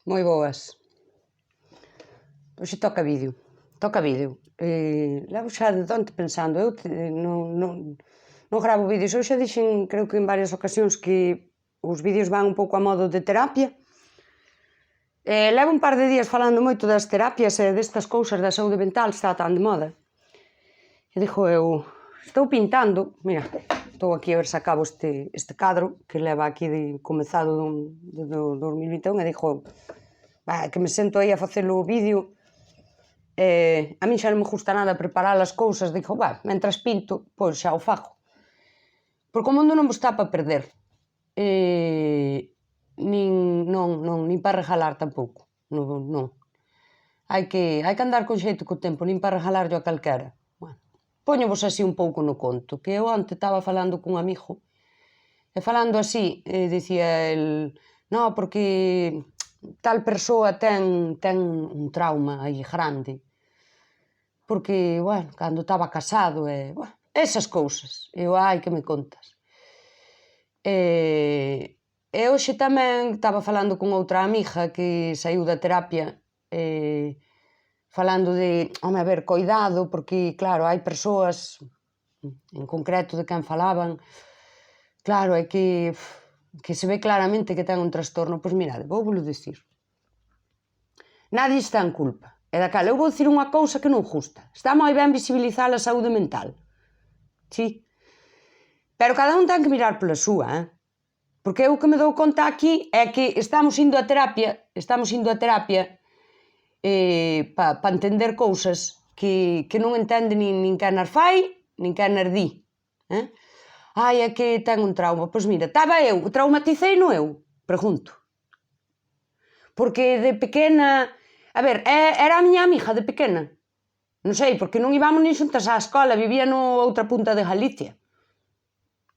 Moi boas. Hoxe toca vídeo. Levo xa de onte pensando, eu non gravo vídeos. Eu xa dixen, creo que en varias ocasións, que os vídeos van un pouco a modo de terapia. Levo un par de días falando moito das terapias e destas cousas da saúde mental, está tan de moda. E dixo eu, estou pintando, mira, estou aquí a ver se acabo este cadro que leva aquí comezado do 2021 e dixo, que me sento aí a facer o vídeo. A min xa non me gusta nada preparar as cousas, dixo, mentras pinto, pois xa o fago. Porque o mundo non vos está para perder, nin para regalar tampouco, non. Hai que andar con xeito co tempo, nin para regalarlo a calquera. Póñovos así un pouco no conto, que eu onte estaba falando cun amigo, e falando así, dicía el, non, porque tal persoa ten un trauma aí grande, porque, cando estaba casado, esas cousas. Eu, que me contas. E hoxe tamén estaba falando con outra amiga que saiu da terapia, falando de, a ver, coidado, porque, claro, hai persoas, en concreto de quen falaban, claro, é que se ve claramente que ten un trastorno. Pois mirade, vou-volo dicir. Nadie está en culpa. E daquela, eu vou dicir unha cousa que non gusta. Está moi ben visibilizar a saúde mental. Sí. Pero cada un ten que mirar pola súa, Porque eu o que me dou conta aquí é que estamos indo a terapia para entender cousas que non entende nin quen as fai, nin quen as di. É que ten un trauma. Pois mira, estaba eu, traumaticeino eu? Pregunto. Porque de pequena... A ver, era a miña amiga de pequena? Non sei, porque non íbamos nin xuntas á escola, vivía na outra punta de Galicia.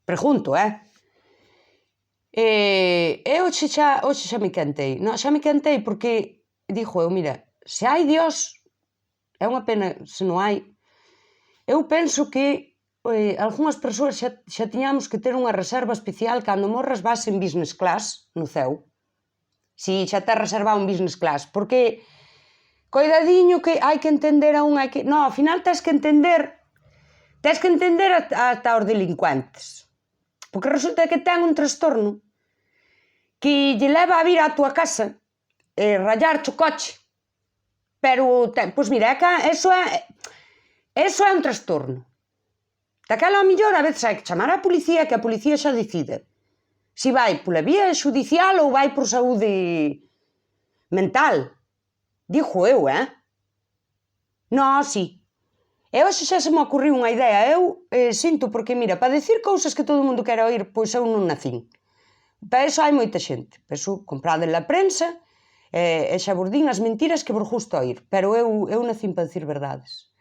Pregunto, E hoxe xa me quentei. Non, xa me quentei porque, dixo eu, mira, se hai Dios, é unha pena se non hai. Eu penso que algunhas persoas xa tiñamos que ter unha reserva especial cando morras vas en business class no ceo. Si, xa te reservado un business class, porque coidadiño que hai que entender a un... Non, ao final tens que entender ata os delincuentes. Porque resulta que ten un trastorno que lle leva a vir á túa casa e rayarche o coche. Pero, pois mira, eso é un trastorno. Daquela, ao mellor, a veces hai que chamar á policía, que a policía xa decide se vai pola vía judicial ou vai por saúde mental. Dixo eu, Non, si. E hoxe xa se me ocurriu unha idea. Eu sinto, porque, mira, para decir cousas que todo o mundo quere oír, pois eu non nacín. Para iso hai moita xente. Para iso comprade la prensa e xa vos din as mentiras que vos gusta oír. Pero eu nacín para decir verdades.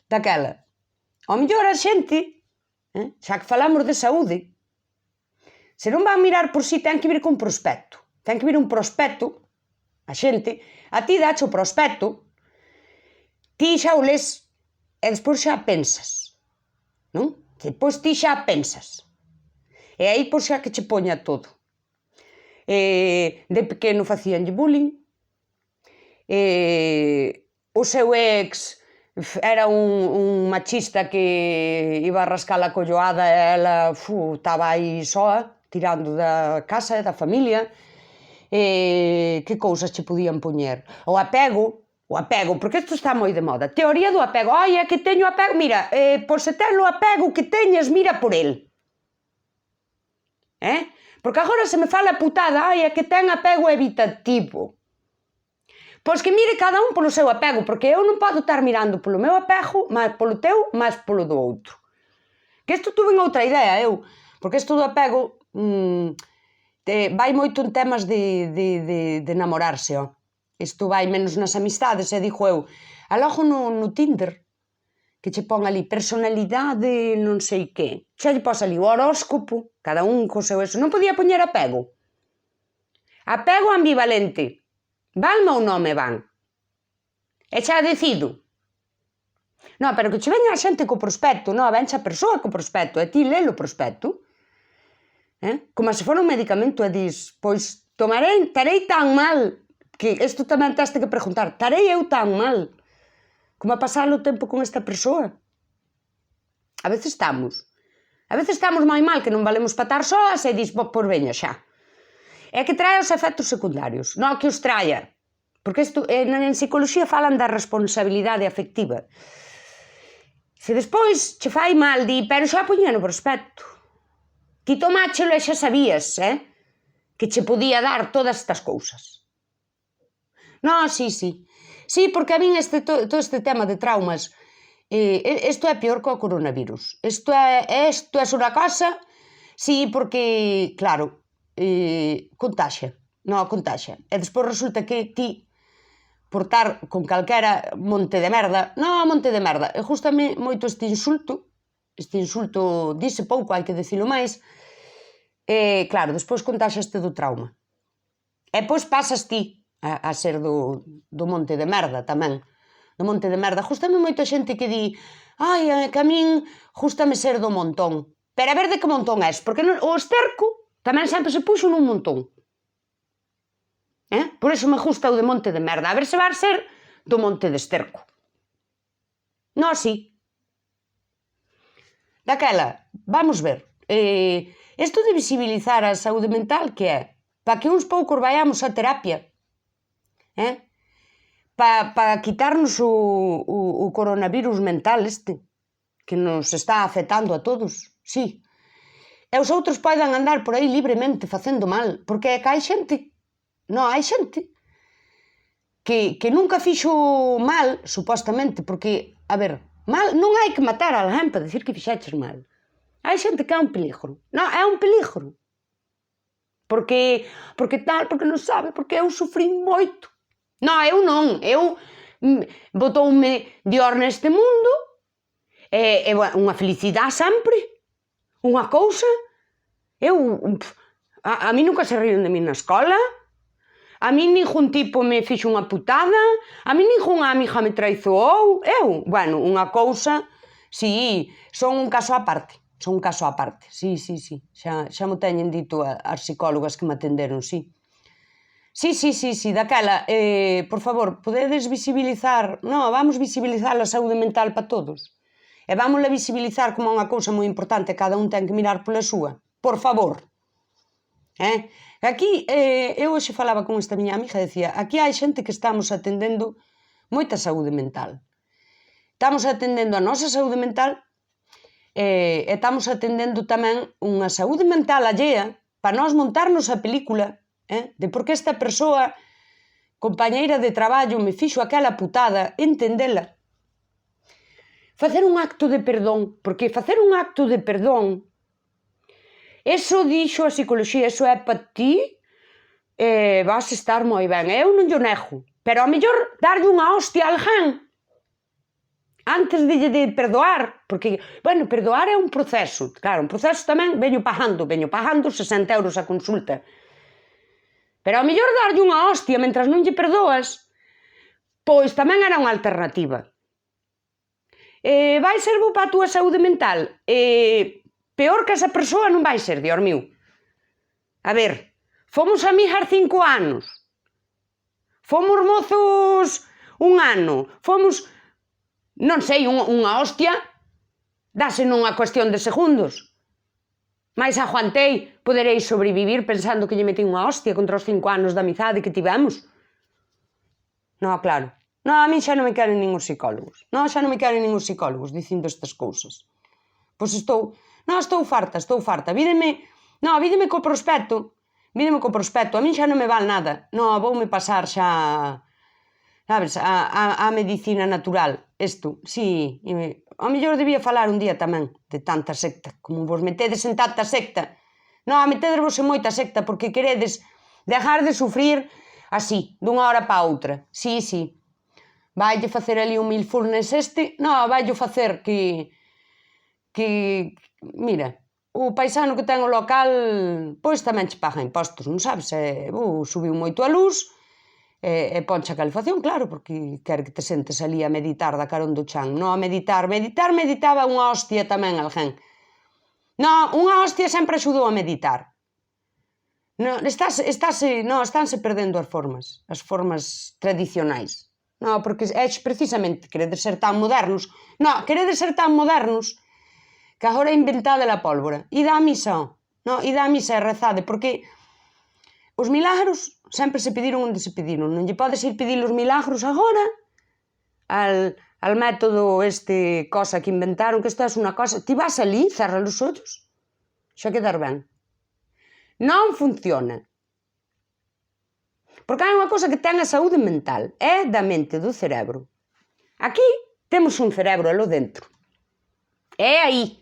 Daquela, ao mellor a xente, xa que falamos de saúde, se non van mirar por si, ten que vir con prospecto. Ten que vir un prospecto, a xente, a ti dache o prospecto, ti xa o les e despois xa pensas, non? Despois ti xa pensas. E aí pois xa que che poña todo. De pequeno facíanlle bullying, o seu ex era un machista que iba a rascar a colloada e ela estaba aí soa, tirando da casa e da familia. Que cousas che podían poñer? O apego, porque isto está moi de moda. Teoría do apego. É que teño apego. Mira, por se ten o apego que teñes, mira por el. Porque agora se me fala putada, é que ten apego evitativo. Pois que mire cada un polo seu apego, porque eu non podo estar mirando polo meu apego, máis polo teu, máis polo do outro. Que isto tuve outra idea, porque isto do apego vai moito en temas de namorarse, Isto vai menos nas amistades, e dixo eu, logo no Tinder, que che pon ali personalidade non sei que, xa lle pos ali o horóscopo, cada un co seu eso, non podía poñer apego. Apego ambivalente. Vanme ou non me van? E xa decido. Non, pero que che veña a xente co prospecto, non, venche a persoa co prospecto, e ti lelo o prospecto. Como se fora un medicamento e dis, pois terei tan mal que isto tamén teste que preguntar, estarei eu tan mal como a pasar o tempo con esta persoa? A veces estamos moi mal, que non valemos para estar soas e dis, pois veña xa. É que trae os efectos secundarios, non que os traia, porque isto, en psicoloxía falan da responsabilidade afectiva. Se despois che fai mal, di, pero xa poñía no prospecto. Ti tomáchelo e xa sabías, que che podía dar todas estas cousas. Non, sí. Sí, porque a min todo este tema de traumas, isto é peor que o coronavirus. Isto é unha cosa, sí, porque, claro, contaxa. Non, contaxa. E despois resulta que ti, por estar con calquera monte de merda, non monte de merda, e gústame moito este insulto dise pouco, hai que dicilo máis, claro, despois contaxaste do trauma. E pois pasas ti a ser do monte de merda tamén. Do monte de merda. Gústame moita xente que di, ai, que a min gústame ser do montón. Pero a ver de que montón és, porque o esterco tamén sempre se puxo nun montón. Por iso me gusta o de monte de merda. A ver se vai ser do monte de esterco. Non, sí. Daquela, vamos ver. Isto de visibilizar a saúde mental, que é? Para que uns poucos vayamos a terapia. Para quitarnos o coronavirus mental que nos está afectando a todos, sí. E os outros poden andar por aí libremente facendo mal, porque é que hai xente, hai xente que nunca fixo mal, supostamente, porque, a ver, mal, non hai que matar a alguén para dicir que fixeches mal. Hai xente que é un peligro. Non, é un peligro. Porque tal, porque non sabe, porque eu sufrín moito. Non, eu non, eu botoume Dios neste mundo, e unha felicidade sempre, unha cousa, a mí nunca se riron de mí na escola, a mí ningún tipo me fixo unha putada, a mí ningunha amiga me traizoou, unha cousa, sí, son un caso aparte, sí, xa mo teñen dito as psicólogas que me atenderon, sí. Sí, daquela, por favor, podedes visibilizar, vamos visibilizar a saúde mental para todos. E vámosla visibilizar como unha cousa moi importante, cada un ten que mirar pola súa. Por favor. Aquí, eu hoxe falaba con esta miña amiga e decía, aquí hai xente que estamos atendendo moita saúde mental. Estamos atendendo a nosa saúde mental e estamos atendendo tamén unha saúde mental allea para nós montarnos a película de por que esta persoa, compañeira de traballo, me fixo aquela putada, entendela. Facer un acto de perdón, porque facer un acto de perdón, eso dixo a psicoloxía, eso é para ti, vas estar moi ben. Eu non yo nego, pero ao mellor darlle unha hostia a alguén antes de perdoar, porque, perdoar é un proceso, claro, un proceso tamén veño pagando 60 euros a consulta. Pero ao mellor darlle unha hostia mentras non lle perdoas, pois tamén era unha alternativa. Vai ser bo para a túa saúde mental? Peor que esa persoa non vai ser, Dios mío. A ver, fomos amigas 5 anos, fomos mozos 1 ano, fomos, non sei, unha hostia, dase nunha cuestión de segundos. Mais aguantei, poderei sobrevivir pensando que lle metí unha hostia contra os 5 anos de amizade que tivemos. Non, claro. Non, a mí xa non me queren nin os psicólogos. Non, xa non me queren nin os psicólogos dicindo estas cousas. Pois estou farta. Vídeme co prospecto. A mí xa non me val nada. Non, voume pasar xa, sabes, a medicina natural. Isto, sí. Ao mellor debía falar un día tamén de tanta secta, como vos metedes en tanta secta. Non, metedesvos en moita secta porque queredes dejar de sufrir así, dunha hora para outra. Sí. Vaille facer ali un mindfulness vaille facer que, mira, o paisano que ten o local, pois tamén che paga impostos, non sabes? Subiu moito a luz, e ponche a calefacción, claro, porque quere que te sentes ali a meditar da carón do chan. Non a meditar meditaba unha hostia tamén alguén. Non, unha hostia sempre axudou a meditar. Estánse perdendo as formas tradicionais. Non, porque é precisamente queredes ser tan modernos. Non, queredes ser tan modernos que agora inventade a pólvora. Ide á misa, non, ide á misa e rezade, porque os milagros sempre se pediron onde se pediron. Non lle podes ir pedir os milagros agora al método cosa que inventaron, que isto é unha cosa... Ti vas ali, cerra os ollos, xa quedar ben. Non funciona. Porque hai unha cosa que ten a saúde mental, é da mente, do cerebro. Aquí temos un cerebro alo dentro. É aí.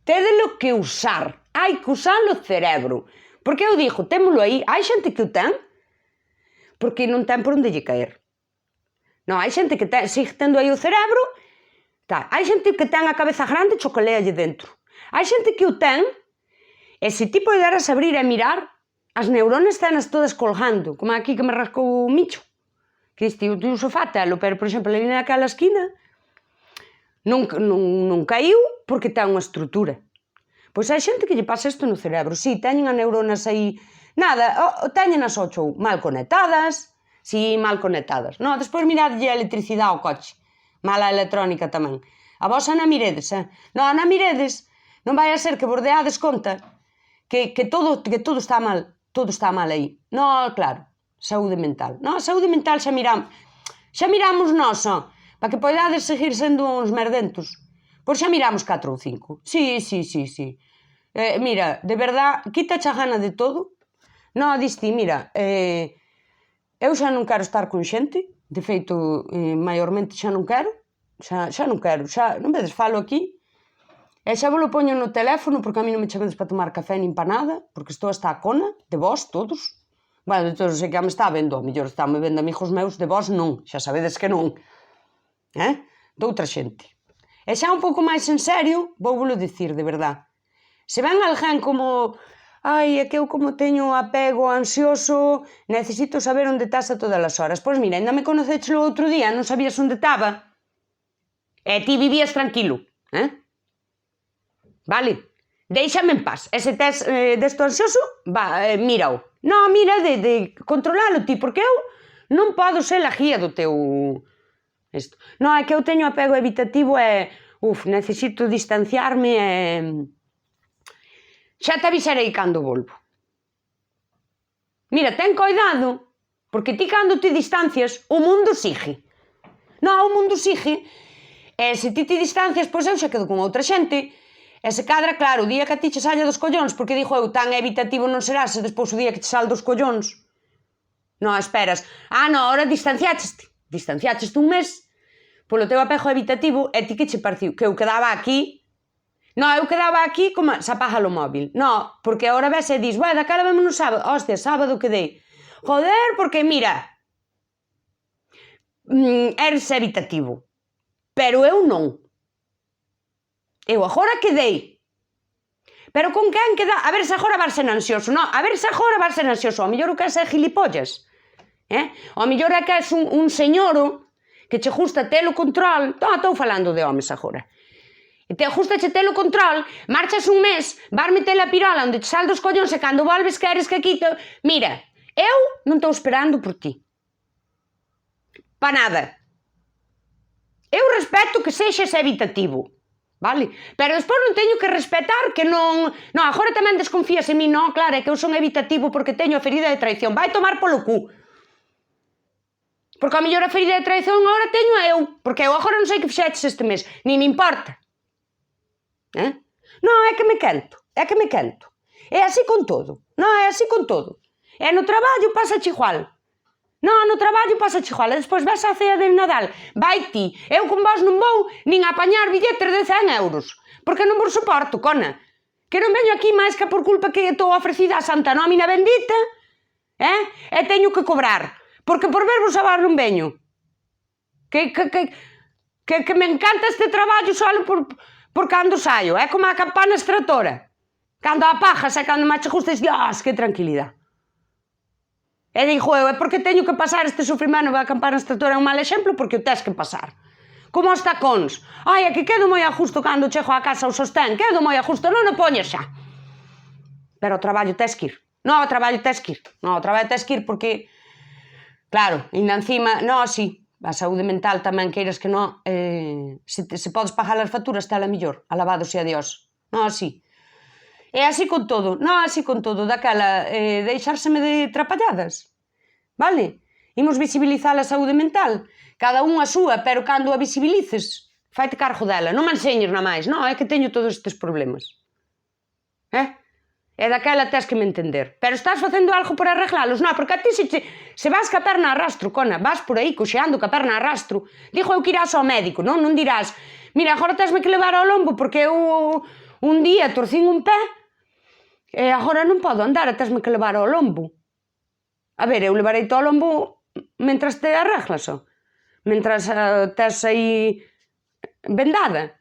Tédelo que usar. Hai que usar o cerebro. Porque eu digo, témolo aí. Hai xente que o ten, porque non ten por onde lle caer. Non, hai xente que sigue tendo aí o cerebro. Hai xente que ten a cabeza grande e chocaléalle dentro. Hai xente que o ten, e se ti poderas abrir e mirar, as neuronas tenas todas colgando, como aquí que me rascou o micho. Que estive o sofá telo, pero, por exemplo, ali naquela esquina non caiu porque ten unha estrutura. Pois hai xente que lle pasa isto no cerebro. Si, teñen as neuronas aí, nada, teñen as 8 mal conectadas, si, mal conectadas. Non, despois miradlle a electricidade ao coche, mala electrónica tamén. A vos non miredes, Non, non miredes, non vai a ser que bordeades conta que todo está mal aí. Non, claro, saúde mental. Non, a saúde mental xa miramos nós, para que poidades seguir sendo uns merdentos. Pois xa miramos 4 ou 5. Si. Mira, de verdad, quítache a gana de todo. Non, diste, mira, eu xa non quero estar con xente, de feito, maiormente xa non quero, xa non quero, non vedes, falo aquí, e xa vos lo poño no teléfono, porque a mí non me chamedes para tomar café nin para nada, porque estou hasta a cona de vós, todos. Bueno, de todos, sei que me está vendo, a mellor está me vendo amigos meus, de vós non, xa sabedes que non. De outra xente. E xa un pouco máis en serio, vouvolo dicir, de verdad. Se ven alguén como... Ai, é que eu como teño apego ansioso, necesito saber onde estás a todas as horas. Pois mira, ainda me conoceches o outro día, non sabías onde estaba. E ti vivías tranquilo, Vale? Déixame en paz. E se tes desto ansioso, mírao. Non, mira de controlalo ti, porque eu non podo ser a guía do teu... Non, é que eu teño apego evitativo e... necesito distanciarme e... Xa te avisarei cando volvo. Mira, ten coidado, porque ti cando te distancias, o mundo sigue. Non, o mundo sigue. E se ti te distancias, pois eu xa quedo con outra xente. E se cadra, claro, o día que a ti che saia dos collóns, porque dixo eu, tan evitativo non serás, se despois o día que che sal dos collóns. Non, esperas. Non, ahora distanciacheste un mes polo teu apego evitativo e ti que che pareceu? Que eu quedaba aquí? Non, eu quedaba aquí como se apaga o móvil. Non, porque ahora ves e dis, daquela vemos no sábado. Hostia, sábado quedei. Joder, porque mira, eres evitativo. Pero eu non. Eu agora quedei. Pero con quen queda? A ver se agora vas ser ansioso. Non, a ver se agora vas ser ansioso. Ao mellor o que é ser gilipollas. Ao mellor é que és un señoro que che gusta telo control. Estou falando de homes agora. E te gusta che telo control, marchas un mes, vas meter a pirola onde te sal dos collóns e cando volves queres que quito... Mira, eu non estou esperando por ti. Pa nada. Eu respeto que sexas evitativo. Vale? Pero despois non teño que respetar que non... Non, agora tamén desconfías en mí, non, claro, é que eu son evitativo porque teño a ferida de traición. Vai tomar polo cu. Porque a mellor a ferida de traición agora teño eu, porque eu agora non sei que fixeches este mes, ni me importa. Non, é que me quento. É así con todo. Non, é así con todo. E no traballo pasa igual. Non, no traballo pasa igual, e despois vas á cea de Nadal, vai ti, eu con vos non vou nin a apañar billetes de 100 euros, porque non vos soporto, cona, que non veño aquí máis que por culpa que estou ofrecida a Santa Nómina bendita, e teño que cobrar, porque por vervos a vos non veño, que me encanta este traballo só por cando saio, é como a campana extractora, cando apagas e cando me che gusta, dices, que tranquilidade. E digo eu, é porque teño que pasar este sufrimento da campana extractora, é un mal exemplo porque o tes que pasar. Como os tacóns. Ai, é que quedo moi a justo cando chego a casa o sostén, quedo moi a justo, non o poñes xa. Pero o traballo tes que ir. Non, o traballo tes que ir. Non, o traballo tes que ir porque, claro, ainda encima, non, sí, a saúde mental tamén, queiras que non, se podes pagar as facturas, tela mellor, alabado sea Dios. Non, sí. E así con todo, non, así con todo, daquela, deixárseme de trapalladas, vale? Imos visibilizar a saúde mental, cada un a súa, pero cando a visibilices, faite cargo dela, non me enseñes na máis, non, é que teño todos estes problemas. E daquela tes que me entender. Pero estás facendo algo por arreglalos? Non, porque a ti se vas ca perna a rastro, cona, vas por aí coxeando ca perna a rastro, digo eu que irás ao médico, non? Non dirás, mira, agora tesme que levar ao lombo porque eu un día torcín un pé e agora non podo andar e tesme que levar ao lombo. A ver, eu levarei ao lombo mentras te arreglas, ó. Mentras tes aí vendada.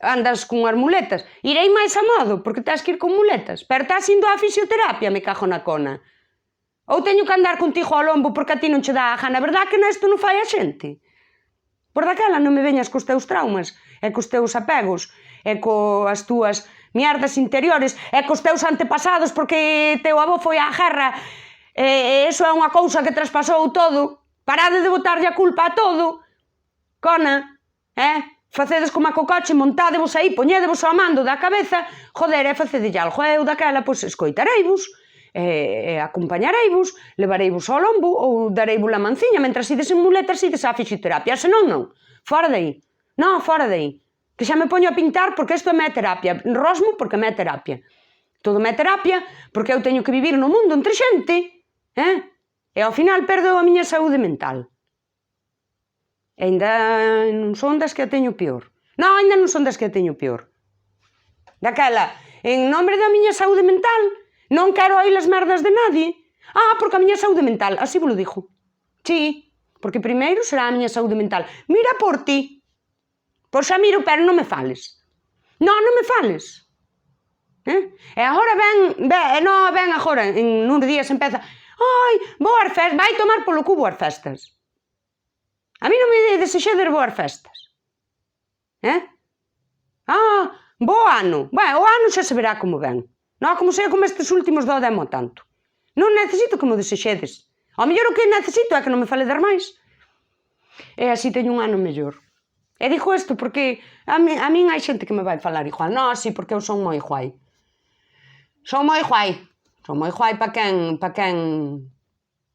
Andas cunhas muletas. Irei máis a modo, porque tens que ir con muletas. Pero estás indo á fisioterapia, me cago na cona. Ou teño que andar contigo ao lombo porque a ti non che dá a gana. Verdad que nesto non fai a xente? Por daquela non me veñas cos teus traumas, e cos teus apegos, e coas túas mierdas interiores, e cos teus antepasados porque teu avó foi á guerra, e iso é unha cousa que traspasou todo. Parade de botarlle a culpa a todo. Cona, facedes como a cocoche, montádevos aí, poñédevos ao mando da cabeza, joder, e facedelle algo. Eu daquela, pois, escoitareivos, acompañareivos, levareivos ao lombo ou dareivos a manciña, mentras ides en muletas ides á fisioterapia, senón non, fora de aí, non, fora de aí, que xa me poño a pintar porque isto é me terapia, rosmo porque me terapia, todo me terapia porque eu teño que vivir no mundo entre xente, e ao final perdo a miña saúde mental. E ainda non son das que a teño peor. Non, ainda non son das que a teño peor. Daquela, en nombre da miña saúde mental, non quero oír as merdas de nadie. Porque a miña saúde mental, así vos lo dixo. Sí, porque primeiro será a miña saúde mental. Mira por ti. Pois xa miro, pero non me fales. Non me fales. E agora ven agora, en uns días empeza, boas festas, vai tomar polo cubo as festas. A mí non me desexedes boas festas. Bo ano. O ano xa se verá como ven. Non como sei como estes últimos do demo tanto. Non necesito que me desexedes. Ao mellor o que necesito é que non me faledes máis. E así teño un ano mellor. E digo isto porque a min hai xente que me vai falar igual. Non, así porque eu son moi guai. Son moi guai. Son moi guai pa quen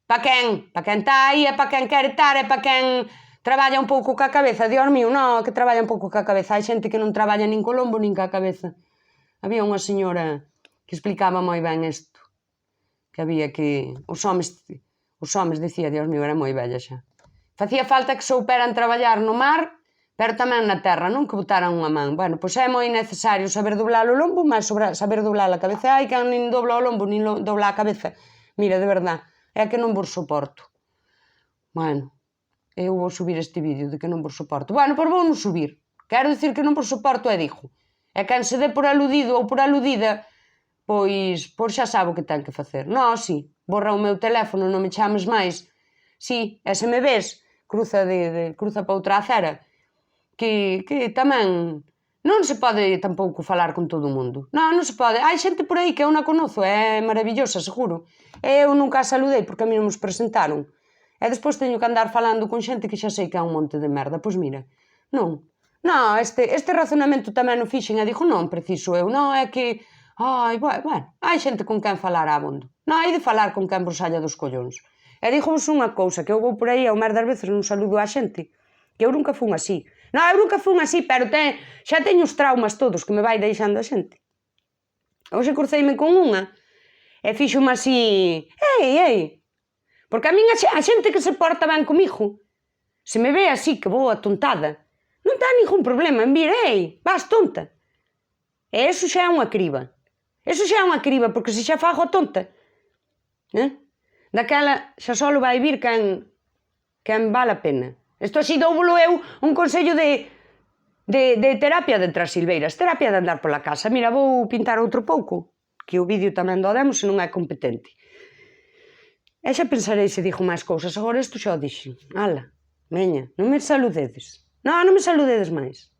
está aí, é pa quen quere estar, é pa quen traballa un pouco ca cabeza. Dios mío, non, que traballa un pouco ca cabeza. Hai xente que non traballa nin co lombo nin ca cabeza. Había unha señora que explicaba moi ben isto. Que había que... Os homes, dicía, Dios mío, era moi bella xa. Facía falta que souperan traballar no mar, pero tamén na terra, non que botaran unha man. Bueno, pois é moi necesario saber doblar o lombo, mas saber doblar a cabeza. Hai que nin dobla o lombo, nin dobla a cabeza. Mira, de verdad, é que non vos soporto. Bueno, eu vou subir este vídeo de que non vos soporto. Bueno, pois vou non subir. Quero dicir que non vos soporto e digo. E quen se dé por aludido ou por aludida, pois xa sabe o que ten que facer. Non, si, borra o meu teléfono, non me chames máis. Si, e se me ves, cruza pa outra acera, que tamén non se pode tampouco falar con todo o mundo. Non se pode. Hai xente por aí que eu non conozo, é maravillosa, seguro. Eu nunca a saludei porque a mí non nos presentaron. E despois teño que andar falando con xente que xa sei que é un monte de merda. Pois mira, non. Non, este razonamento tamén o fixen e digo, non preciso eu, non, é que... bueno, hai xente con quen falar abondo. Non, hai de falar con quen vos salla dos collóns. E digo-vos unha cousa, que eu vou por aí ao mar das veces non saludo a xente, que eu nunca fun así. Non, eu nunca fun así, pero xa teño os traumas todos que me vai deixando a xente. Hoxe cruceime con unha e fixome así... Ei! Porque a min a xente que se porta ben comigo, se me ve así que vou atontada, non ten ningún problema en vir, vas tonta. E iso xa é unha criba. Iso xa é unha criba, porque se xa fago a tonta, daquela xa só vai vir quen vale a pena. Isto así douvolo eu un consello de terapia de trasilveiras, terapia de andar pola casa. Mira, vou pintar outro pouco, que o vídeo tamén do demo se non é competente. E xa pensarei se digo máis cousas. Agora isto xa o dixen. Ala, meña, non me saludedes. Non me saludedes máis.